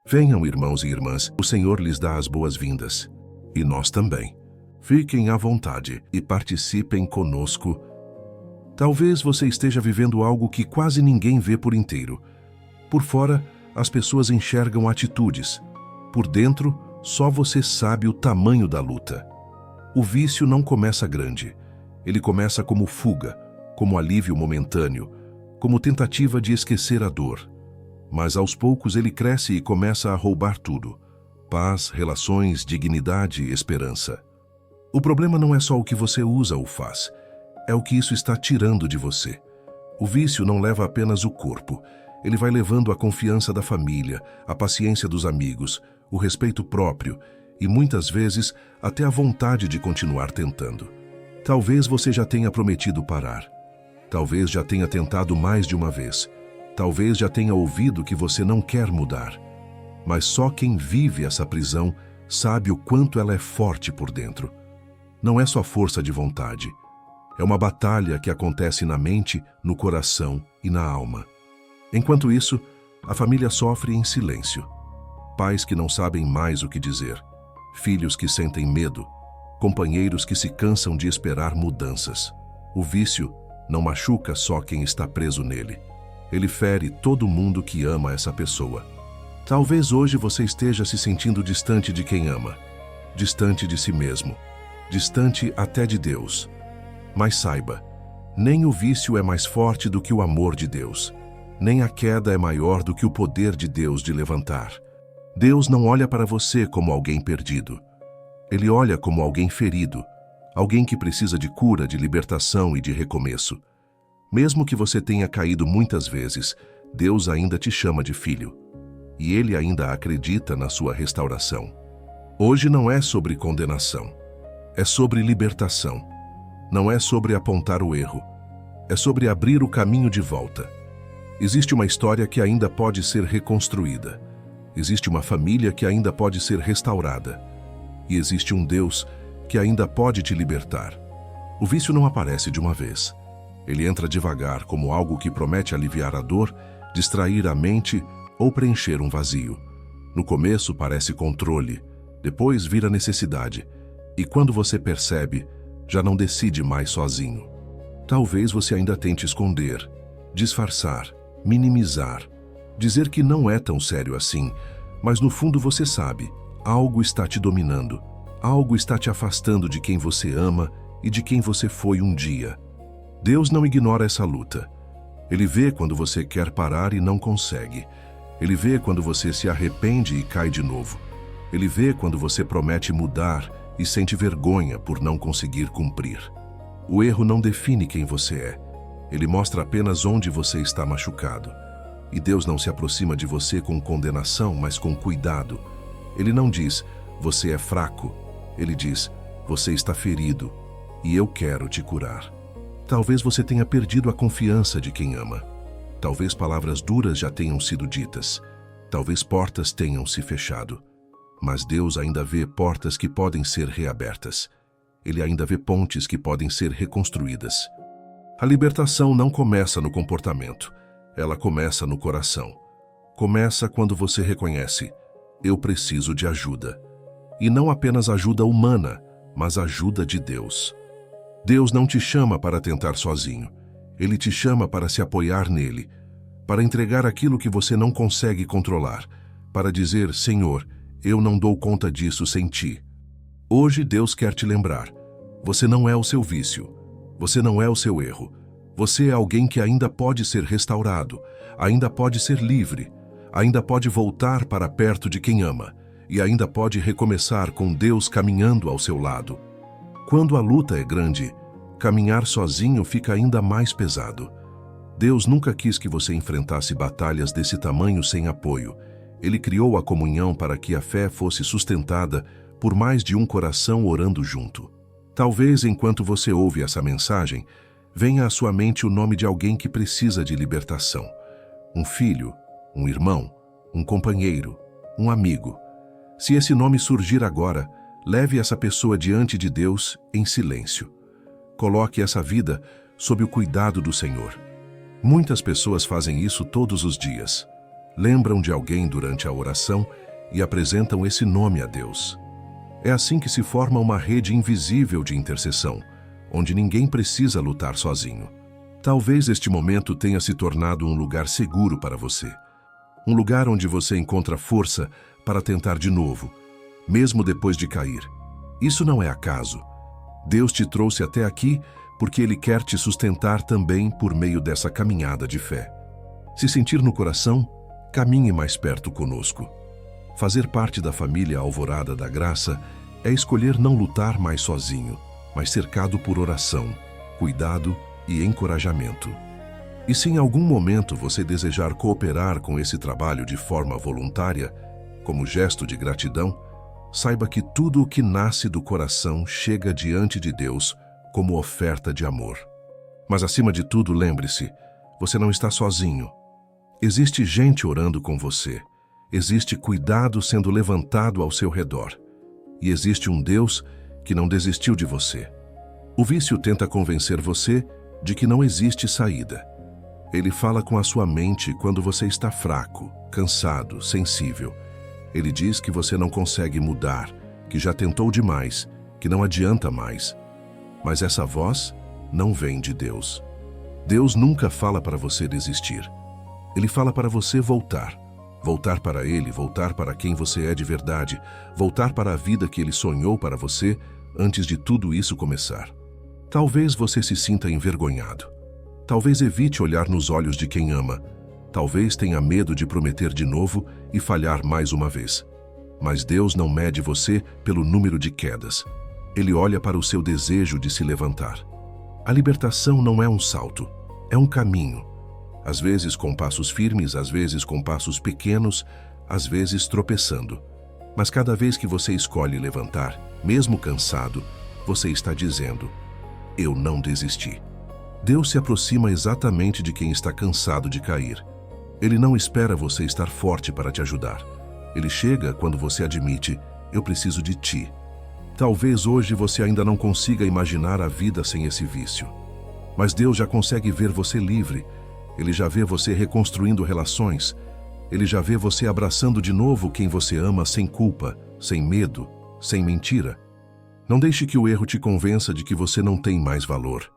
Venham, irmãos e irmãs, o Senhor lhes dá as boas-vindas. E nós também. Fiquem à vontade e participem conosco. Talvez você esteja vivendo algo que quase ninguém vê por inteiro. Por fora, as pessoas enxergam atitudes. Por dentro, só você sabe o tamanho da luta. O vício não começa grande. Ele começa como fuga, como alívio momentâneo, como tentativa de esquecer a dor. Mas aos poucos ele cresce e começa a roubar tudo: paz, relações, dignidade, esperança. O problema não é só o que você usa ou faz, é o que isso está tirando de você. O vício não leva apenas o corpo, ele vai levando a confiança da família, a paciência dos amigos, o respeito próprio e muitas vezes até a vontade de continuar tentando. Talvez você já tenha prometido parar. Talvez já tenha tentado mais de uma vez. Talvez já tenha ouvido que você não quer mudar. Mas só quem vive essa prisão sabe o quanto ela é forte por dentro. Não é só força de vontade. É uma batalha que acontece na mente, no coração e na alma. Enquanto isso, a família sofre em silêncio. Pais que não sabem mais o que dizer. Filhos que sentem medo. Companheiros que se cansam de esperar mudanças. O vício não machuca só quem está preso nele. Ele fere todo mundo que ama essa pessoa. Talvez hoje você esteja se sentindo distante de quem ama, distante de si mesmo, distante até de Deus. Mas saiba, nem o vício é mais forte do que o amor de Deus, nem a queda é maior do que o poder de Deus de levantar. Deus não olha para você como alguém perdido. Ele olha como alguém ferido, alguém que precisa de cura, de libertação e de recomeço. Mesmo que você tenha caído muitas vezes, Deus ainda te chama de filho. E Ele ainda acredita na sua restauração. Hoje não é sobre condenação. É sobre libertação. Não é sobre apontar o erro. É sobre abrir o caminho de volta. Existe uma história que ainda pode ser reconstruída. Existe uma família que ainda pode ser restaurada. E existe um Deus que ainda pode te libertar. O vício não aparece de uma vez. Ele entra devagar, como algo que promete aliviar a dor, distrair a mente ou preencher um vazio. No começo parece controle, depois vira necessidade, e quando você percebe, já não decide mais sozinho. Talvez você ainda tente esconder, disfarçar, minimizar, dizer que não é tão sério assim, mas no fundo você sabe, algo está te dominando, algo está te afastando de quem você ama e de quem você foi um dia. Deus não ignora essa luta. Ele vê quando você quer parar e não consegue. Ele vê quando você se arrepende e cai de novo. Ele vê quando você promete mudar e sente vergonha por não conseguir cumprir. O erro não define quem você é. Ele mostra apenas onde você está machucado. E Deus não se aproxima de você com condenação, mas com cuidado. Ele não diz, você é fraco. Ele diz, você está ferido e eu quero te curar. Talvez você tenha perdido a confiança de quem ama. Talvez palavras duras já tenham sido ditas. Talvez portas tenham se fechado. Mas Deus ainda vê portas que podem ser reabertas. Ele ainda vê pontes que podem ser reconstruídas. A libertação não começa no comportamento. Ela começa no coração. Começa quando você reconhece, eu preciso de ajuda. E não apenas ajuda humana, mas ajuda de Deus. Deus não te chama para tentar sozinho. Ele te chama para se apoiar nele, para entregar aquilo que você não consegue controlar, para dizer, Senhor, eu não dou conta disso sem ti. Hoje Deus quer te lembrar, você não é o seu vício, você não é o seu erro, você é alguém que ainda pode ser restaurado, ainda pode ser livre, ainda pode voltar para perto de quem ama, e ainda pode recomeçar com Deus caminhando ao seu lado. Quando a luta é grande, caminhar sozinho fica ainda mais pesado. Deus nunca quis que você enfrentasse batalhas desse tamanho sem apoio. Ele criou a comunhão para que a fé fosse sustentada por mais de um coração orando junto. Talvez, enquanto você ouve essa mensagem, venha à sua mente o nome de alguém que precisa de libertação. Um filho, um irmão, um companheiro, um amigo. Se esse nome surgir agora, leve essa pessoa diante de Deus em silêncio. Coloque essa vida sob o cuidado do Senhor. Muitas pessoas fazem isso todos os dias. lembram de alguém durante a oração e apresentam esse nome a Deus. É assim que se forma uma rede invisível de intercessão, onde ninguém precisa lutar sozinho. Talvez este momento tenha se tornado um lugar seguro para você. Um lugar onde você encontra força para tentar de novo, mesmo depois de cair. Isso não é acaso. Deus te trouxe até aqui porque Ele quer te sustentar também por meio dessa caminhada de fé. Se sentir no coração, caminhe mais perto conosco. Fazer parte da família Alvorada da Graça é escolher não lutar mais sozinho, mas cercado por oração, cuidado e encorajamento. E se em algum momento você desejar cooperar com esse trabalho de forma voluntária, como gesto de gratidão, saiba que tudo o que nasce do coração chega diante de Deus como oferta de amor. Mas acima de tudo, lembre-se, você não está sozinho. Existe gente orando com você. Existe cuidado sendo levantado ao seu redor. E existe um Deus que não desistiu de você. O vício tenta convencer você de que não existe saída. Ele fala com a sua mente quando você está fraco, cansado, sensível. Ele diz que você não consegue mudar, que já tentou demais, que não adianta mais. Mas essa voz não vem de Deus. Deus nunca fala para você desistir. Ele fala para você voltar. Voltar para Ele, voltar para quem você é de verdade, voltar para a vida que Ele sonhou para você antes de tudo isso começar. Talvez você se sinta envergonhado. Talvez evite olhar nos olhos de quem ama. Talvez tenha medo de prometer de novo e falhar mais uma vez. Mas Deus não mede você pelo número de quedas. Ele olha para o seu desejo de se levantar. A libertação não é um salto, é um caminho. Às vezes com passos firmes, às vezes com passos pequenos, às vezes tropeçando. Mas cada vez que você escolhe levantar, mesmo cansado, você está dizendo: eu não desisti. Deus se aproxima exatamente de quem está cansado de cair. Ele não espera você estar forte para te ajudar. Ele chega quando você admite: eu preciso de ti. Talvez hoje você ainda não consiga imaginar a vida sem esse vício. Mas Deus já consegue ver você livre. Ele já vê você reconstruindo relações. Ele já vê você abraçando de novo quem você ama sem culpa, sem medo, sem mentira. Não deixe que o erro te convença de que você não tem mais valor.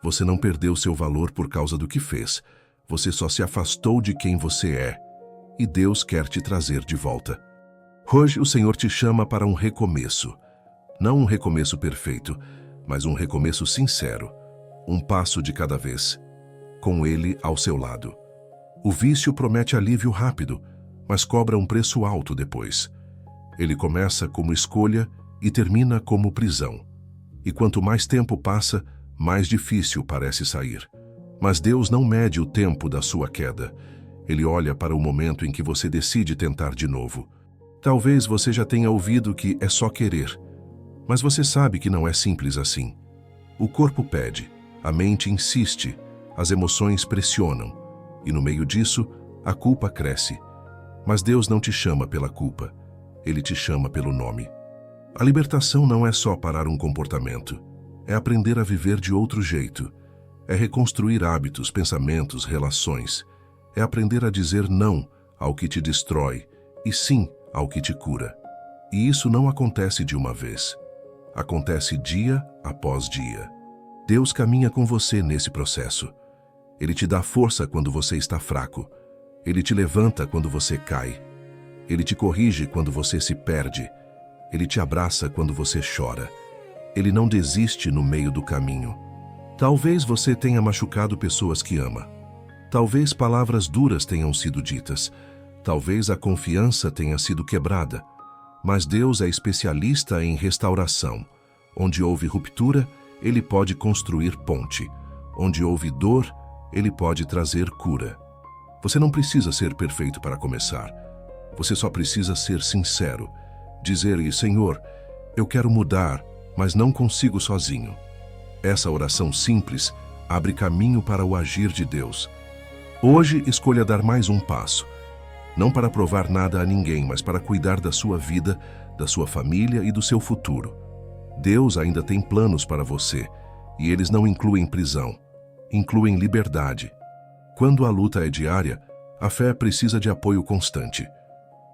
Você não perdeu seu valor por causa do que fez. Você só se afastou de quem você é. E Deus quer te trazer de volta. Hoje o Senhor te chama para um recomeço. Não um recomeço perfeito, mas um recomeço sincero. Um passo de cada vez, com Ele ao seu lado. O vício promete alívio rápido, mas cobra um preço alto depois. Ele começa como escolha e termina como prisão. E quanto mais tempo passa, mais difícil parece sair. Mas Deus não mede o tempo da sua queda. Ele olha para o momento em que você decide tentar de novo. Talvez você já tenha ouvido que é só querer, mas você sabe que não é simples assim. O corpo pede, a mente insiste, as emoções pressionam, e no meio disso, a culpa cresce. Mas Deus não te chama pela culpa, Ele te chama pelo nome. A libertação não é só parar um comportamento, é aprender a viver de outro jeito, é reconstruir hábitos, pensamentos, relações, é aprender a dizer não ao que te destrói e sim ao que te cura. E isso não acontece de uma vez, acontece dia após dia. Deus caminha com você nesse processo. Ele te dá força quando você está fraco. Ele te levanta quando você cai. Ele te corrige quando você se perde. Ele te abraça quando você chora. Ele não desiste no meio do caminho. Talvez você tenha machucado pessoas que ama. Talvez palavras duras tenham sido ditas. Talvez a confiança tenha sido quebrada. Mas Deus é especialista em restauração. Onde houve ruptura, Ele pode construir ponte. Onde houve dor, Ele pode trazer cura. Você não precisa ser perfeito para começar. Você só precisa ser sincero. Dizer-lhe: Senhor, eu quero mudar, mas não consigo sozinho. Essa oração simples abre caminho para o agir de Deus. Hoje, escolha dar mais um passo. Não para provar nada a ninguém, mas para cuidar da sua vida, da sua família e do seu futuro. Deus ainda tem planos para você, e eles não incluem prisão, incluem liberdade. Quando a luta é diária, A fé precisa de apoio constante.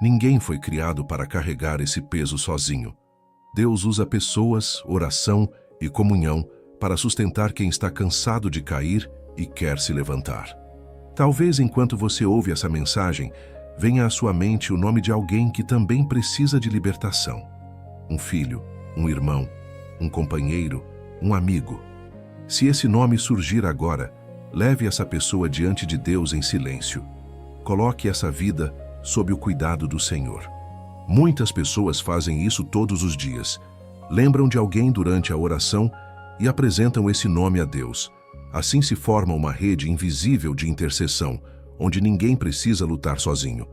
Ninguém foi criado para carregar esse peso sozinho. Deus usa pessoas, oração e comunhão para sustentar quem está cansado de cair e quer se levantar. Talvez enquanto você ouve essa mensagem, venha à sua mente o nome de alguém que também precisa de libertação. Um filho, um irmão, um companheiro, um amigo. Se esse nome surgir agora, leve essa pessoa diante de Deus em silêncio. Coloque essa vida sob o cuidado do Senhor. Muitas pessoas fazem isso todos os dias. Lembram de alguém durante a oração e apresentam esse nome a Deus. Assim se forma uma rede invisível de intercessão, onde ninguém precisa lutar sozinho.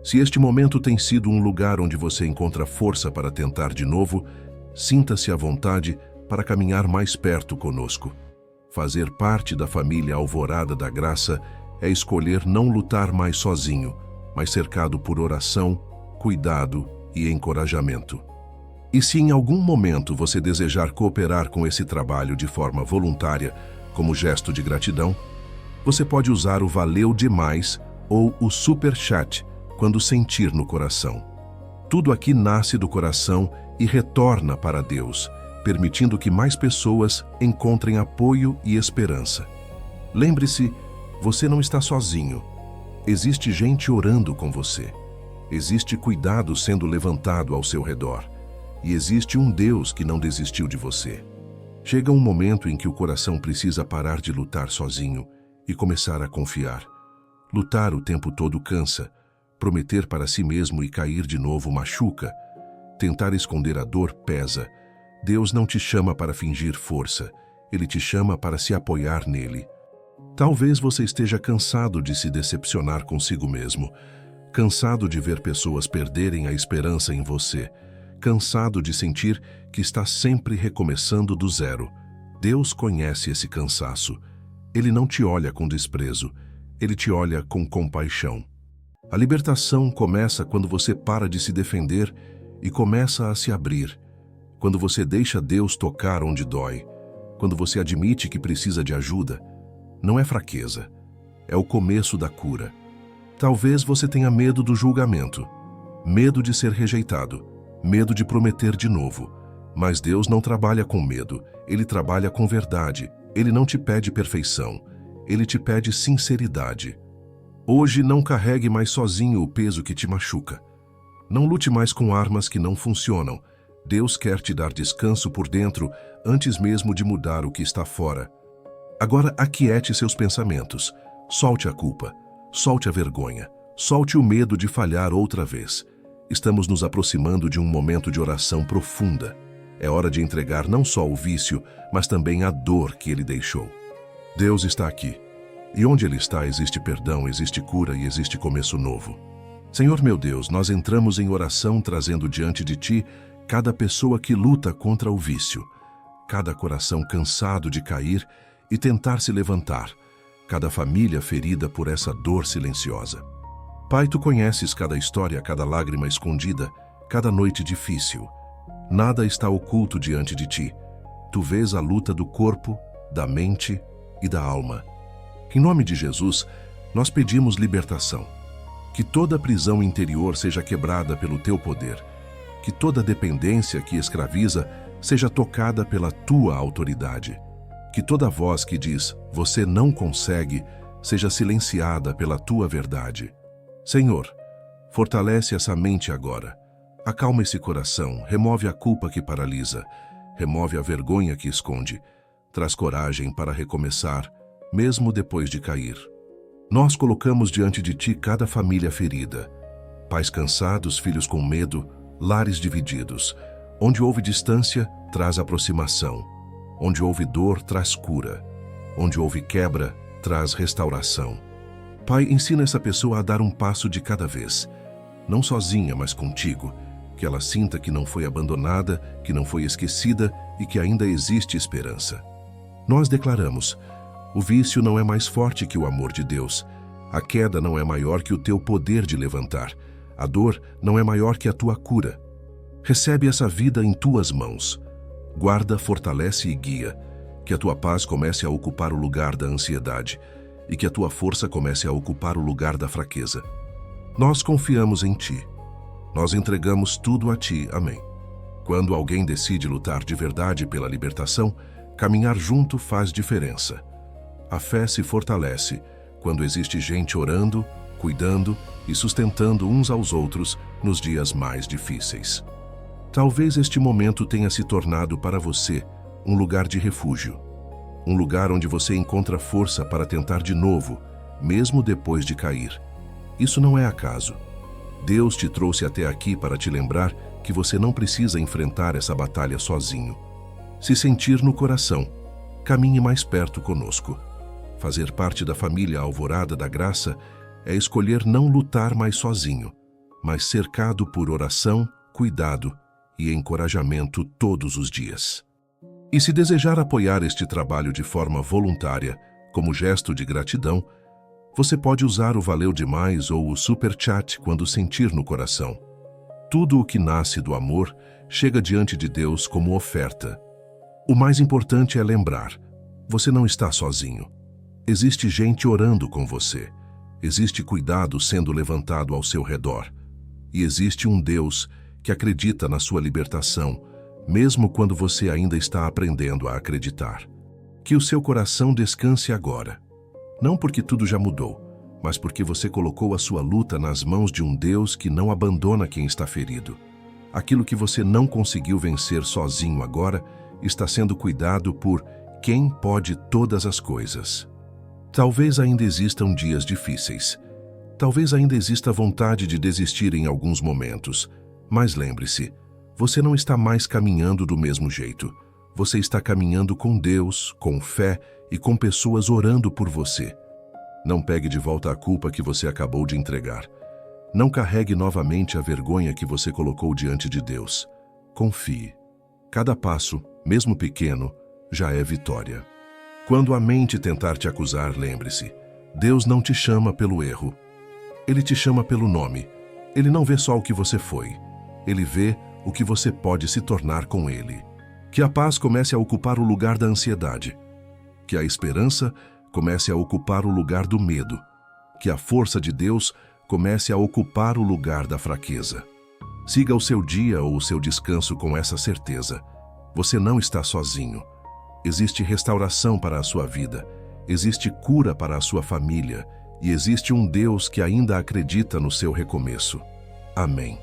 Se este momento tem sido um lugar onde você encontra força para tentar de novo, sinta-se à vontade para caminhar mais perto conosco. Fazer parte da família Alvorada da Graça é escolher não lutar mais sozinho, mas cercado por oração, cuidado e encorajamento. E se em algum momento você desejar cooperar com esse trabalho de forma voluntária, como gesto de gratidão, você pode usar o Valeu Demais ou o Super Chat quando sentir no coração. Tudo aqui nasce do coração e retorna para Deus, permitindo que mais pessoas encontrem apoio e esperança. Lembre-se, você não está sozinho. Existe gente orando com você. Existe cuidado sendo levantado ao seu redor. E existe um Deus que não desistiu de você. Chega um momento em que o coração precisa parar de lutar sozinho e começar a confiar. Lutar o tempo todo cansa. Prometer para si mesmo e cair de novo machuca. Tentar esconder a dor pesa. Deus não te chama para fingir força. Ele te chama para se apoiar nele. Talvez você esteja cansado de se decepcionar consigo mesmo. Cansado de ver pessoas perderem a esperança em você. Cansado de sentir que está sempre recomeçando do zero. Deus conhece esse cansaço. Ele não te olha com desprezo. Ele te olha com compaixão. A libertação começa quando você para de se defender e começa a se abrir. Quando você deixa Deus tocar onde dói. Quando você admite que precisa de ajuda. Não é fraqueza. É o começo da cura. Talvez você tenha medo do julgamento. Medo de ser rejeitado. Medo de prometer de novo. Mas Deus não trabalha com medo. Ele trabalha com verdade. Ele não te pede perfeição. Ele te pede sinceridade. Hoje não carregue mais sozinho o peso que te machuca. Não lute mais com armas que não funcionam. Deus quer te dar descanso por dentro antes mesmo de mudar o que está fora. Agora aquiete seus pensamentos. Solte a culpa. Solte a vergonha. Solte o medo de falhar outra vez. Estamos nos aproximando de um momento de oração profunda. É hora de entregar não só o vício, mas também a dor que ele deixou. Deus está aqui. E onde Ele está, existe perdão, existe cura e existe começo novo. Senhor meu Deus, nós entramos em oração trazendo diante de Ti cada pessoa que luta contra o vício, cada coração cansado de cair e tentar se levantar, cada família ferida por essa dor silenciosa. Pai, Tu conheces cada história, cada lágrima escondida, cada noite difícil. Nada está oculto diante de Ti. Tu vês a luta do corpo, da mente e da alma. Em nome de Jesus, nós pedimos libertação. Que toda prisão interior seja quebrada pelo Teu poder. Que toda dependência que escraviza seja tocada pela Tua autoridade. Que toda voz que diz, você não consegue, seja silenciada pela Tua verdade. Senhor, fortalece essa mente agora. Acalma esse coração, remove a culpa que paralisa, remove a vergonha que esconde, traz coragem para recomeçar, mesmo depois de cair. Nós colocamos diante de Ti cada família ferida, pais cansados, filhos com medo, lares divididos. Onde houve distância, traz aproximação. Onde houve dor, traz cura. Onde houve quebra, traz restauração. Pai, ensina essa pessoa a dar um passo de cada vez, não sozinha, mas contigo, que ela sinta que não foi abandonada, que não foi esquecida e que ainda existe esperança. Nós declaramos, o vício não é mais forte que o amor de Deus, a queda não é maior que o Teu poder de levantar, a dor não é maior que a Tua cura. Recebe essa vida em Tuas mãos. Guarda, fortalece e guia, que a Tua paz comece a ocupar o lugar da ansiedade, e que a tua força comece a ocupar o lugar da fraqueza. Nós confiamos em ti. Nós entregamos tudo a ti. Amém. Quando alguém decide lutar de verdade pela libertação, caminhar junto faz diferença. A fé se fortalece quando existe gente orando, cuidando e sustentando uns aos outros nos dias mais difíceis. Talvez este momento tenha se tornado para você um lugar de refúgio, um lugar onde você encontra força para tentar de novo, mesmo depois de cair. Isso não é acaso. Deus te trouxe até aqui para te lembrar que você não precisa enfrentar essa batalha sozinho. Se sentir no coração, caminhe mais perto conosco. Fazer parte da família Alvorada da Graça é escolher não lutar mais sozinho, mas cercado por oração, cuidado e encorajamento todos os dias. E se desejar apoiar este trabalho de forma voluntária, como gesto de gratidão, você pode usar o Valeu Demais ou o Super Chat quando sentir no coração. Tudo o que nasce do amor chega diante de Deus como oferta. O mais importante é lembrar, você não está sozinho. Existe gente orando com você. Existe cuidado sendo levantado ao seu redor. E existe um Deus que acredita na sua libertação, mesmo quando você ainda está aprendendo a acreditar. Que o seu coração descanse agora. Não porque tudo já mudou, mas porque você colocou a sua luta nas mãos de um Deus que não abandona quem está ferido. Aquilo que você não conseguiu vencer sozinho agora está sendo cuidado por quem pode todas as coisas. Talvez ainda existam dias difíceis. Talvez ainda exista vontade de desistir em alguns momentos. Mas lembre-se, você não está mais caminhando do mesmo jeito. Você está caminhando com Deus, com fé e com pessoas orando por você. Não pegue de volta a culpa que você acabou de entregar. Não carregue novamente a vergonha que você colocou diante de Deus. Confie. Cada passo, mesmo pequeno, já é vitória. Quando a mente tentar te acusar, lembre-se, Deus não te chama pelo erro. Ele te chama pelo nome. Ele não vê só o que você foi. Ele vê o que você pode se tornar com Ele. Que a paz comece a ocupar o lugar da ansiedade. Que a esperança comece a ocupar o lugar do medo. Que a força de Deus comece a ocupar o lugar da fraqueza. Siga o seu dia ou o seu descanso com essa certeza. Você não está sozinho. Existe restauração para a sua vida, existe cura para a sua família e existe um Deus que ainda acredita no seu recomeço. Amém.